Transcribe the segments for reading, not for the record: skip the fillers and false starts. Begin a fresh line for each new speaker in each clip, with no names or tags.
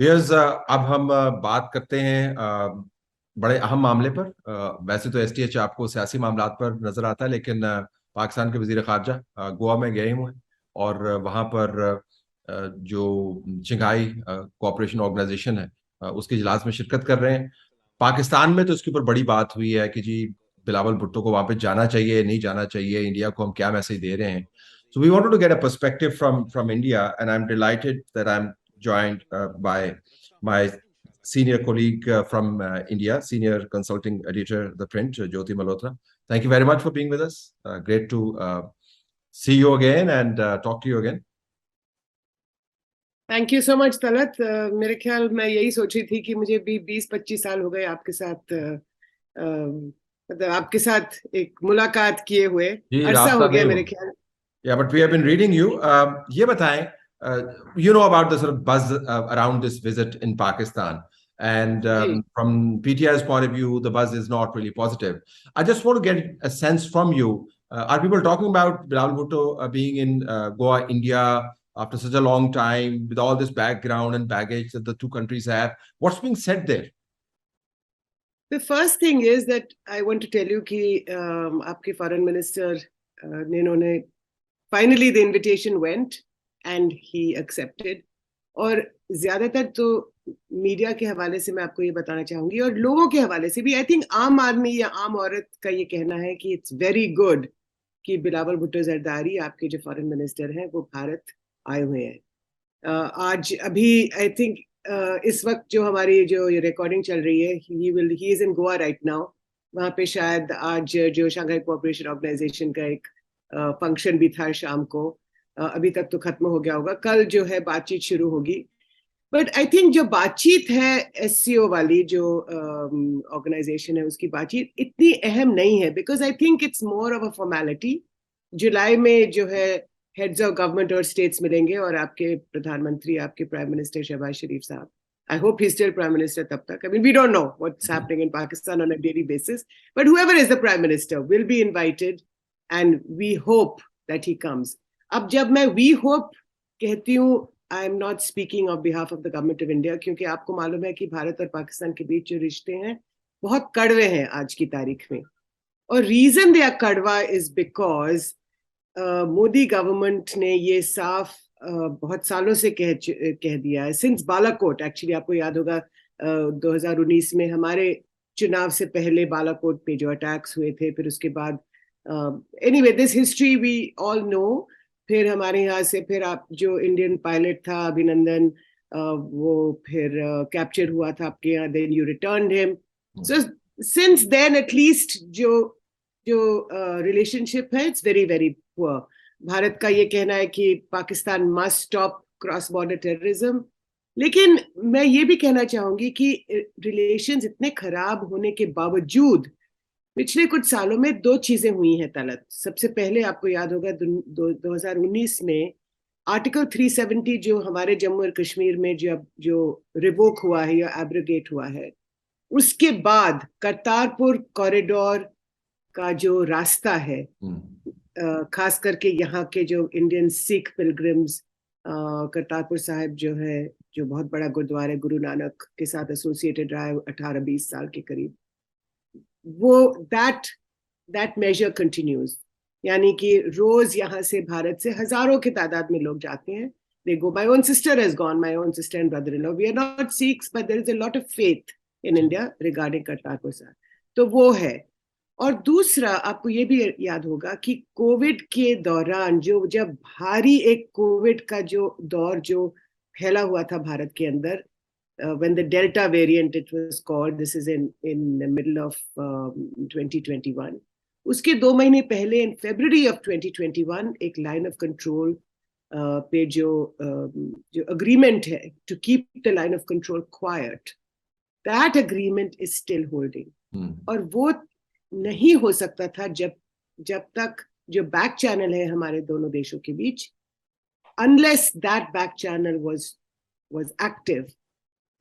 Fears, अब हम बात करते हैं बड़े अहम मामले पर। वैसे तो एसटीएच आपको सियासी मामलात पर नजर आता है, लेकिन पाकिस्तान के वजीर खारजा गोवा में गए हुए हैं और वहाँ पर जो शंघाई कोऑपरेशन ऑर्गेनाइजेशन है उसके इजलास में शिरकत कर रहे हैं। पाकिस्तान में तो इसके ऊपर बड़ी बात हुई है कि जी बिलावल भुट्टो को वहाँ पे जाना चाहिए, नहीं जाना चाहिए, इंडिया को हम क्या मैसेज दे रहे हैं। So we wanted to get a perspective from India, and I'm delighted that I'm joined by my senior colleague from India, senior consulting editor, The Print, Jyoti Malhotra. Thank you very much for being with us. Great to see you again and talk to you again.
Thank you so much Talat. मेरे ख्याल मैं यही सोची थी कि मुझे भी 20-25 साल हो गए आपके साथ, मतलब आपके साथ एक मुलाकात किए हुए
जी
अरसा
रास्ता
हो गया
नहीं
मेरे
हुआ।
ख्याल।
Yeah, but we have been reading you. ये बताएं, you know about the sort of buzz around this visit in Pakistan, and
ji,
from PTI's point of view, the buzz is not really positive. I just want to get a sense from you. Are people talking about Bilal Bhutto being in Goa, India, after such a long time, with all this background and baggage that the two countries have? What's being said there?
The first thing is that I want to tell you कि आपके foreign minister ने इन्होंने finally the invitation went and he accepted. और ज्यादातर तो media के हवाले से मैं आपको ये बताना चाहूंगी और लोगों के हवाले से भी, आई थिंक आम आदमी या आम औरत का ये कहना है कि इट्स वेरी गुड कि बिलावल भुट्टो जरदारी आपके जो फॉरेन मिनिस्टर हैं वो भारत आए हुए हैं। आज अभी आई थिंक इस वक्त जो हमारी जो ये रिकॉर्डिंग चल रही है, he is in Goa right now. वहाँ पे शायद आज जो शंघाई कोऑपरेशन ऑर्गेनाइजेशन का एक फंक्शन भी था शाम को। अभी तक तो खत्म हो गया होगा, कल जो है बातचीत शुरू होगी। बट आई थिंक जो बातचीत है एससीओ वाली जो ऑर्गेनाइजेशन है उसकी बातचीत इतनी अहम नहीं है, because I think it's more of a formality. जुलाई में जो है हेड्स ऑफ गवर्नमेंट और स्टेट्स मिलेंगे और आपके प्रधानमंत्री, आपके प्राइम मिनिस्टर शहबाज शरीफ साहब, I hope he still prime minister तब तक, I mean we don't know what's happening in Pakistan on a daily basis, but however is the prime minister will be invited and we hope that he comes. अब जब मैं we hope कहती हूँ, I am not speaking of behalf of the government of India, क्योंकि आपको मालूम है कि भारत और पाकिस्तान के बीच जो रिश्ते हैं बहुत कड़वे हैं आज की तारीख में। और रीजन दे आर कड़वा इज बिकॉज मोदी गवर्नमेंट ने ये साफ बहुत सालों से कह दिया है, सिंस बालाकोट। एक्चुअली आपको याद होगा 2019 में हमारे चुनाव से पहले बालाकोट पे जो अटैक्स हुए थे, फिर उसके बाद anyway this history we all know. फिर हमारे यहाँ से फिर आप जो इंडियन पायलट था अभिनंदन, वो फिर कैप्चर हुआ था आपके यहाँ, then you returned him. So since then at least जो जो रिलेशनशिप है it's very very poor. Bharat का ये कहना है कि Pakistan must stop cross border terrorism, लेकिन मैं ये भी कहना चाहूंगी कि रिलेशंस इतने खराब होने के बावजूद पिछले कुछ सालों में दो चीजें हुई हैं तलत। सबसे पहले आपको याद होगा 2019 में आर्टिकल 370 जो हमारे जम्मू और कश्मीर में जो रिवोक हुआ है या एब्रोगेट हुआ है, उसके बाद करतारपुर कॉरिडोर का जो रास्ता है, खास करके यहाँ के जो इंडियन सिख पिलग्रिम्स, करतारपुर साहिब जो है, जो बहुत बड़ा गुरुद्वारा गुरु नानक के साथ एसोसिएटेड रहा है 18-20 साल के करीब, वो दैट मेजर कंटिन्यूज। यानी कि रोज यहाँ से भारत से हजारों की तादाद में लोग जाते हैं। they go, my own sister has gone, my own sister and brother-in-law, we are not Sikhs but there is a lot of faith in India regarding Kartarpur Sahib, तो वो है। और दूसरा आपको ये भी याद होगा कि कोविड के दौरान जो जब भारी एक कोविड का जो दौर जो फैला हुआ था भारत के अंदर, when the Delta variant it was called, this is in the middle of 2021, उसके 2 महीने पहले in February of 2021 एक लाइन ऑफ कंट्रोल पे जो अग्रीमेंट है to keep the line of control quiet, that agreement is still holding. और वो नहीं हो सकता था जब तक जो बैक चैनल है हमारे दोनों देशों के बीच, unless that back channel was active,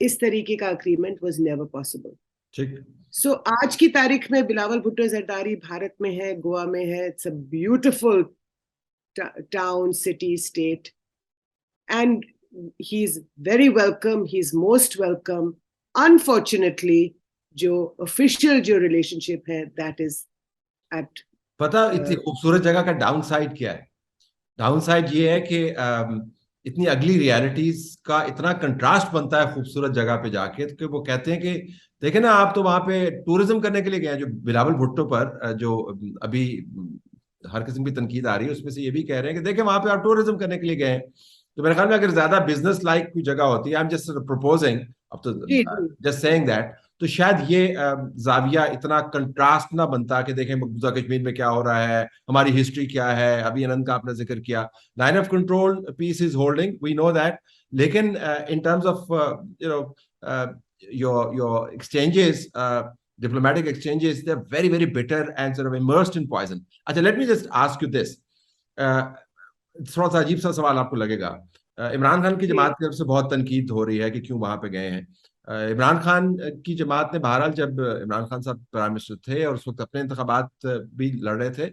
इस तरीके का अग्रीमेंट was never possible.
ठीक।
So आज की तारीख में बिलावल भुट्टो जरदारी भारत में है, गोवा में है। It's a beautiful town, city, state, and he's very welcome, he's most welcome. Unfortunately, जो official जो relationship है, that is at
पता इतनी खूबसूरत जगह का डाउन साइड क्या है? डाउन साइड ये है कि इतनी अगली रियलिटीज का इतना कंट्रास्ट बनता है खूबसूरत जगह पे जाके, तो कि वो कहते हैं कि देखे ना, आप तो वहां पे टूरिज्म करने के लिए गए हैं। जो बिलावल भुट्टो पर जो अभी हर किस्म की तनकीद आ रही है, उसमें से ये भी कह रहे हैं कि देखे वहां पे आप टूरिज्म करने के लिए गए हैं। तो मेरे ख्याल में अगर ज्यादा बिजनेस लाइक कोई जगह होती है, आई एम जस्ट प्रपोजिंग, अब तो
जी जी
जस्ट सेइंग दैट, तो शायद ये जाविया इतना कंट्रास्ट ना बनता कि देखें मकबूजा कश्मीर में क्या हो रहा है, हमारी हिस्ट्री क्या है। अभी आनंद का आपने जिक्र किया, line of control peace is holding, we know that. लेकिन in terms of you know your exchanges, diplomatic exchanges, they're very, very bitter and sort of immersed in poison. अच्छा, let me just ask you this. थोड़ा सा अजीब सा सवाल आपको लगेगा। इमरान खान की
जी
जमात की तरफ से बहुत तनकीद हो रही है कि क्यों वहां पे गए हैं। इमरान खान की जमात ने बहरहाल, जब इमरान खान साहब प्राइम मिनिस्टर थे और उस वक्त अपने इंतखाबात भी लड़ रहे थे,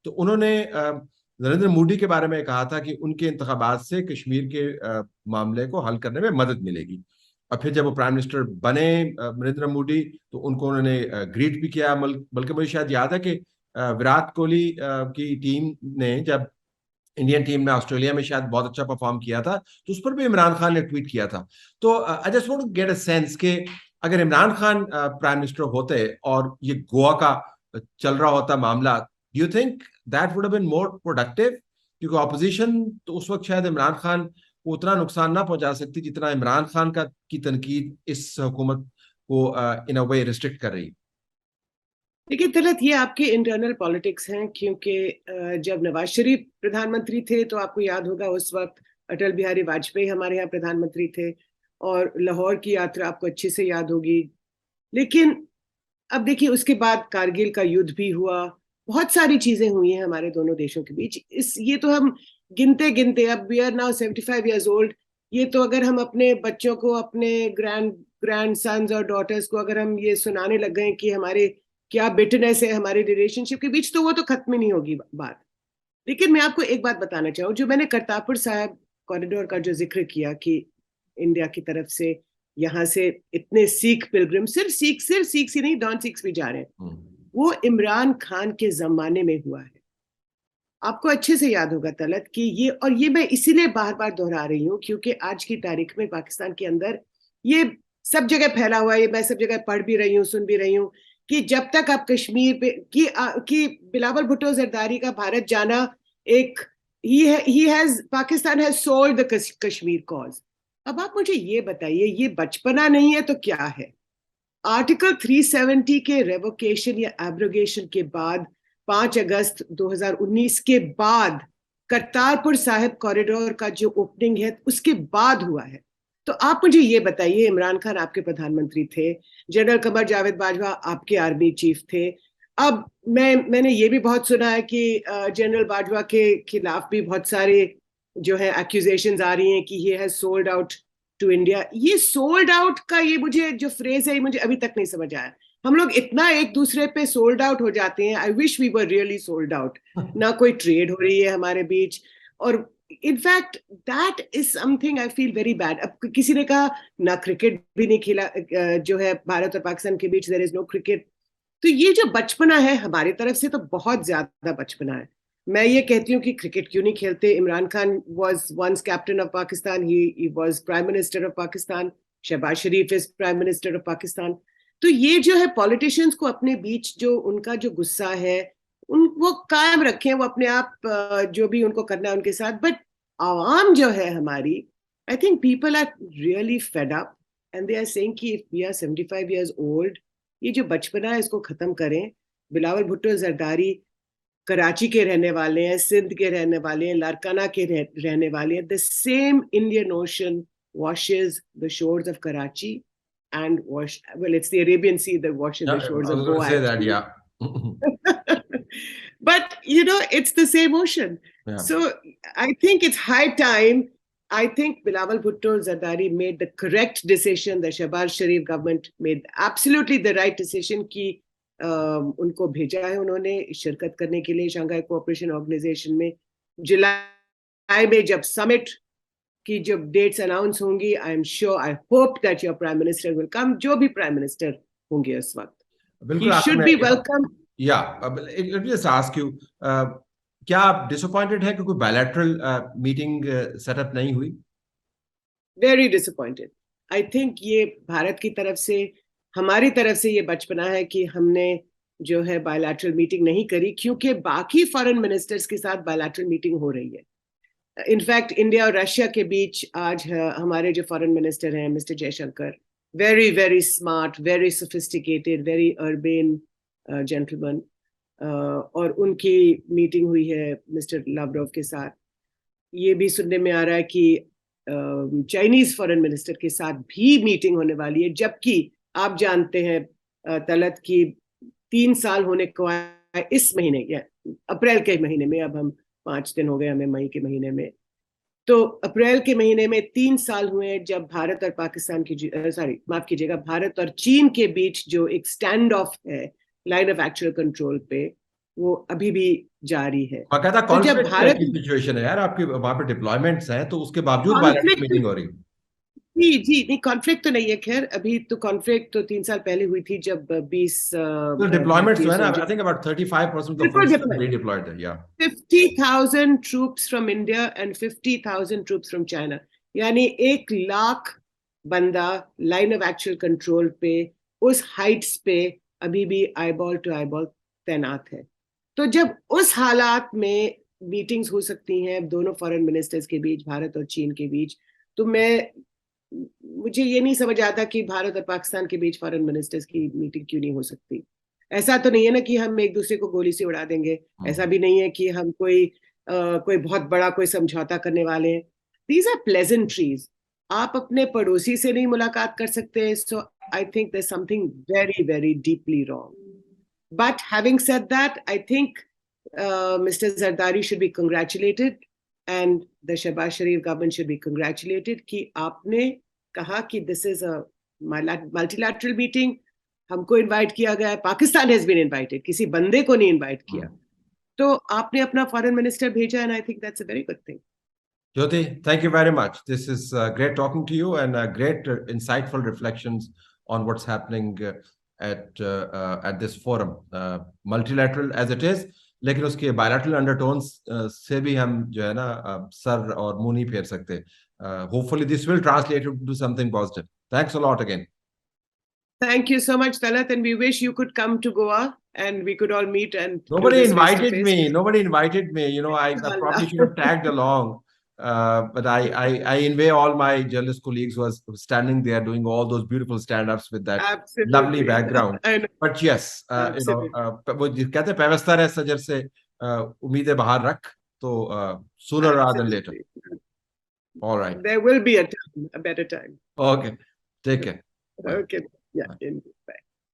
तो उन्होंने नरेंद्र मोदी के बारे में कहा था कि उनके इंतखाबात से कश्मीर के मामले को हल करने में मदद मिलेगी। और फिर जब वो प्राइम मिनिस्टर बने नरेंद्र मोदी, तो उनको उन्होंने ग्रीट भी किया। बल्कि मुझे शायद याद है कि विराट कोहली की टीम ने जब इंडियन टीम ने ऑस्ट्रेलिया में शायद बहुत अच्छा परफॉर्म किया था, तो उस पर भी इमरान खान ने ट्वीट किया था। तो I just want to get a sense कि अगर इमरान खान प्राइम मिनिस्टर होते और ये गोवा का चल रहा होता मामला, do you think that would have been more productive? क्योंकि ऑपोजिशन तो उस वक्त शायद इमरान खान को उतना नुकसान ना पहुंचा सकती जितना इमरान खान का की तनकीद इस हुकूमत को इन अ वे रिस्ट्रिक्ट कर रही है।
देखिए तलत, ये आपके इंटरनल पॉलिटिक्स हैं, क्योंकि जब नवाज शरीफ प्रधानमंत्री थे तो आपको याद होगा उस वक्त अटल बिहारी वाजपेयी हमारे यहाँ प्रधानमंत्री थे, और लाहौर की यात्रा आपको अच्छे से याद होगी। लेकिन अब देखिए, उसके बाद कारगिल का युद्ध भी हुआ, बहुत सारी चीजें हुई हैं हमारे दोनों देशों के बीच। इस ये तो हम गिनते गिनते, अब we are now 75 years old. ये तो अगर हम अपने बच्चों को, अपने ग्रैंड ग्रैंड सन्स और डॉटर्स को अगर हम ये सुनाने लग गए कि हमारे क्या बिटरनेस है हमारे रिलेशनशिप के बीच, तो वो तो खत्म ही नहीं होगी बात। लेकिन मैं आपको एक बात बताना चाहूँ, जो मैंने करतारपुर साहब कॉरिडोर का जो जिक्र किया कि इंडिया की तरफ से यहाँ से इतने सिख पिलग्रिम, सिर्फ सिख ही नहीं, नॉन सिख्स भी जा रहे हैं, वो इमरान खान के जमाने में हुआ है। आपको अच्छे से याद होगा तलत कि ये, और ये मैं इसीलिए बार बार दोहरा रही हूँ क्योंकि आज की तारीख में पाकिस्तान के अंदर ये सब जगह फैला हुआ है। ये मैं सब जगह पढ़ भी रही हूँ, सुन भी रही हूँ कि जब तक आप कश्मीर पे कि बिलावल भुट्टो जरदारी का भारत जाना एक, he has, Pakistan has sold the Kashmir cause. अब आप मुझे ये बताइए, ये बचपना नहीं है तो क्या है? आर्टिकल 370 के रेवोकेशन या एब्रोगेशन के बाद, 5 अगस्त 2019 के बाद, करतारपुर साहिब कॉरिडोर का जो ओपनिंग है उसके बाद हुआ है। तो आप मुझे ये बताइए, इमरान खान आपके प्रधानमंत्री थे, जनरल कमर जावेद बाजवा आपके आर्मी चीफ थे। अब मैंने ये भी बहुत सुना है कि जनरल बाजवा के खिलाफ भी बहुत सारे जो है एक्यूजेशंस आ रही हैं कि he has sold out to India. ये सोल्ड आउट का ये मुझे जो फ्रेज है, ये मुझे अभी तक नहीं समझ आया। हम लोग इतना एक दूसरे पे सोल्ड आउट हो जाते हैं, I wish we were really sold out. ना कोई ट्रेड हो रही है हमारे बीच, और in fact that is something I feel very bad. अब किसी ने कहा ना क्रिकेट भी नहीं खेला जो है भारत और पाकिस्तान के बीच, देयर इज नो क्रिकेट। तो ये जो बचपना है हमारी तरफ से तो बहुत ज्यादा बचपना है। मैं ये कहती हूँ कि क्रिकेट क्यों नहीं खेलते? Imran Khan was once captain of Pakistan, he was prime minister of Pakistan, Shahbaz Sharif is prime minister of Pakistan. तो ये जो है पॉलिटिशियंस को अपने बीच जो उनका जो गुस्सा है, उन वो कायम रखें, वो अपने आप जो भी उनको करना है उनके साथ। बट आवाम जो है हमारी, I think people are really fed up and they are saying कि if we are 75 years old, ये जो बचपना है इसको खत्म करें। बिलावल भुट्टो जरदारी कराची के रहने वाले हैं, सिंध के रहने वाले हैं, लारकाना के रहने वाले हैं। The same Indian ocean washes the shores of Karachi and well, it's the Arabian Sea that washes
Yeah,
the shores
I
of
was going to
Goa
say that,
actually.
yeah.
But it's the same ocean.
Yeah.
So I think it's high time. I think Bilawal Bhutto Zardari made the correct decision. The Shehbaz Sharif government made absolutely the right decision कि उनको भेजा है उन्होंने शिरकत करने के लिए Shanghai cooperation organisation में। जुलाई में जब समिट कि जब डेट्स अनाउंस होंगी, I am sure, I hope that your prime minister will come, जो भी प्राइम मिनिस्टर होंगे उस वक्त,
बिल्कुल
ही शुड बी वेलकम।
या let me just ask you, क्या आप डिसअपॉइंटेड है कि कोई बायलैटरल मीटिंग सेटअप नहीं हुई?
Very disappointed. आई थिंक ये भारत की तरफ से, हमारी तरफ से ये बचपना है कि हमने जो है बायलैटरल मीटिंग नहीं करी, क्योंकि बाकी फॉरेन मिनिस्टर्स के साथ बायलैटरल मीटिंग हो रही है। इनफैक्ट इंडिया और रशिया के बीच आज हमारे जो फॉरेन मिनिस्टर हैं mister Jaishankar, very very smart, very sophisticated, very urban gentleman, और उनकी मीटिंग हुई है मिस्टर लावरोव के साथ। ये भी सुनने में आ रहा है कि चाइनीज फॉरेन मिनिस्टर के साथ भी मीटिंग होने वाली है, जबकि आप जानते हैं तलत की 3 साल होने को आए इस महीने या अप्रैल के महीने में, अब हम 5 दिन हो गए हमें मई के महीने में, तो अप्रैल के महीने में 3 साल हुए जब भारत और पाकिस्तान की, सॉरी माफ कीजिएगा, भारत और चीन के बीच जो एक स्टैंड ऑफ है लाइन ऑफ एक्चुअल कंट्रोल पे, वो अभी भी जारी है।
बाकायदा
तो जब
कॉन्फ्लिक्ट
भारत,
की सिचुएशन है यार, आपके वहां पे डिप्लॉयमेंट्स हैं, तो उसके बावजूद बायलैटरल
कॉन्फ्लिक्ट,
मीटिंग हो रही है।
जी जी, नहीं कॉन्फ्लिक्ट तो नहीं है, खैर अभी तो कॉन्फ्लिक्ट तो 3 साल पहले हुई थी जब 20
तो डिप्लॉयमेंट्स जो
भारतीय
है ना, आई
सोल्जर,
थिंक अबाउट 35% ऑफ
बिल्कुल
फोर्सेस
डिप्लॉयड,
रीडिप्लॉयड है, या
50,000 troops from India and 50,000 troops from China, यानी 1 लाख बंदा लाइन ऑफ एक्चुअल कंट्रोल पे उस हाइट्स पे अभी भी आईबॉल टू आईबॉल तैनात है। तो जब उस हालात में मीटिंग्स हो सकती हैं दोनों फॉरेन मिनिस्टर्स के बीच, भारत और चीन के बीच, तो मुझे ये नहीं समझ आता कि भारत और पाकिस्तान के बीच फॉरेन मिनिस्टर्स की मीटिंग क्यों नहीं हो सकती। ऐसा तो नहीं है ना कि हम एक दूसरे को गोली से उड़ा देंगे, ऐसा भी नहीं है कि हम कोई बहुत बड़ा कोई समझौता करने वाले हैं। These are pleasantries. आप अपने पड़ोसी से नहीं मुलाकात कर सकते, so I think there something very very deeply wrong. But having said that, I think mister Zardari should be congratulated and the Shahbaz Sharif government should be congratulated कि आपने कहा कि this is a multilateral meeting, हमको इनवाइट किया गया है, Pakistan has been invited, किसी बंदे को नहीं इनवाइट किया, तो आपने अपना फॉरेन मिनिस्टर भेजा, and I think that's a very good thing.
Jyoti, thank you very much. This is great talking to you, and great insightful reflections on what's happening at this forum, multilateral as it is, लेकिन उसके bilateral undertones से भी हम जो है ना sir और मुंह नहीं फेर सकते. Hopefully this will translate into something positive. Thanks a lot again.
Thank you so much, Talat, and we wish you could come to Goa and we could all meet and do
Nobody
this face to
invited
face.
me. Nobody invited me. You know, I probably should have tagged along. But I invite all my journalist colleagues who are standing there doing all those beautiful stand-ups with that lovely
Absolutely.
background.
I know.
But yes, you know,
Absolutely.
वो कहते हैं पैवस्तर है सजर से उम्मीदें बाहर रख, तो sooner rather than later.
Absolutely.
All right.
There will be a time, a better time.
Okay. Take care. Bye.
Okay. Yeah. Indeed.